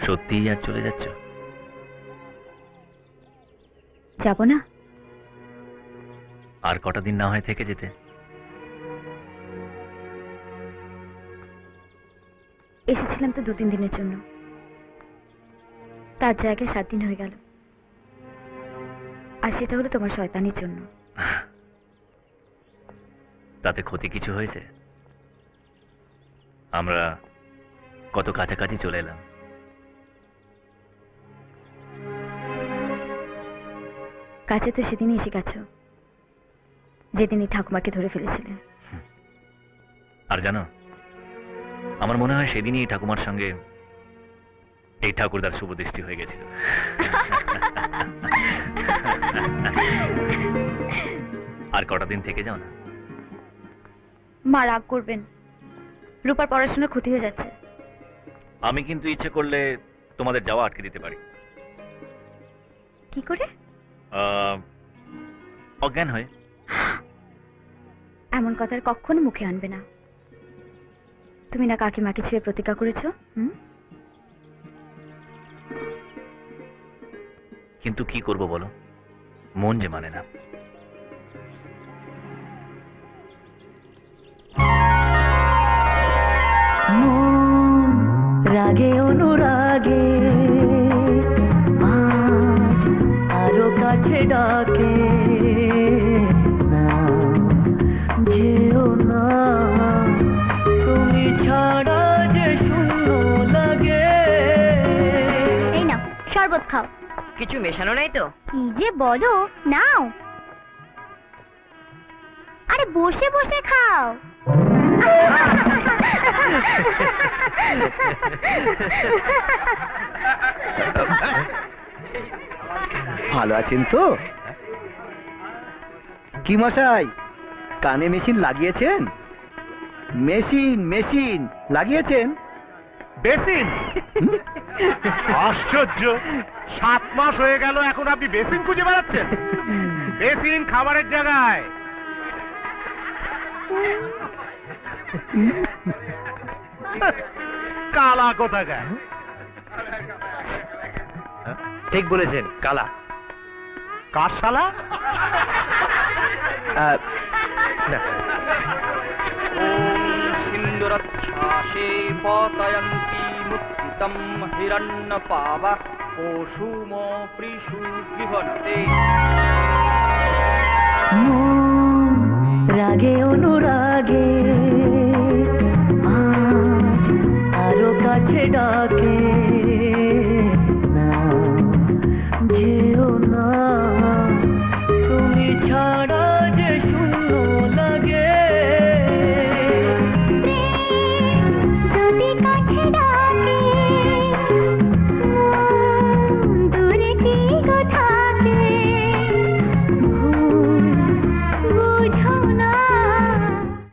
সত্যিই আর চলে যাচ্ছ? যাব না। আর কটা দিন না হয় থেকে যেতে। এসেছিলাম তো 2-3 দিনের জন্য, তার জায়গায় 7 দিন হয়ে গেল। আর সেটা হলো তোমার শয়তানির জন্য। তাতে ক্ষতি কিছু হয়েছে? আমরা কত কাছাকাছি চলে এলাম। কাছে তো সেদিনই এসে গেছো, যেদিনই ঠাকুমাকে ধরে ফেলেছিলে। আর জানো, আমার মনে হয় সেদিনই ঠাকুমার সঙ্গে এই ঠাকুরদার শুভ দৃষ্টি হয়ে গেছিল। আর কটা দিন থেকে যাও না। মা রাগ করবেন, রূপার পড়াশোনার ক্ষতি হয়ে যাচ্ছে। আমি কিন্তু ইচ্ছে করলে তোমাদের যাওয়া আটকে দিতে পারি। কি করে? অজ্ঞান হয়ে। এমন কথা আর কখনো মুখে আনবে না। তুমি না কাকিমাকে ছুঁয়ে প্রতিজ্ঞা করেছো? কিন্তু কি করব বলো, মন যে মানে না। রাগে অনুরাগে আজ আরো কাছে ডাকে না, যেও না তুমি ছাড়া যে শূন্য লাগে। এই নাও শরবত খাও। কিছু মেশানো নাই তো? কি যে বলো, নাও। আরে বসে বসে খাও। ভালো আছেন তো? কি মশাই, কানে মেশিন লাগিয়েছেন? মেশিন মেশিন লাগিয়েছেন? বেসিন? আশ্চর্য, 7 মাস হয়ে গেল এখন আপনি বেসিন খুঁজে বেড়াচ্ছেন? বেসিন খাবারের জায়গায়। কালা কোথাকার। ঠিক বলেছেন, কালা। কার শালা? না, সিন্দুরচ্ছ্বাসে পতয়ন্তি মুত্তম হিরণ্যপাবা পশুম পৃষু গৃহন্তে। রাগে অনুরাগে আজ আরো কাছে ডাকে না, যেও না তুমি ছাড়া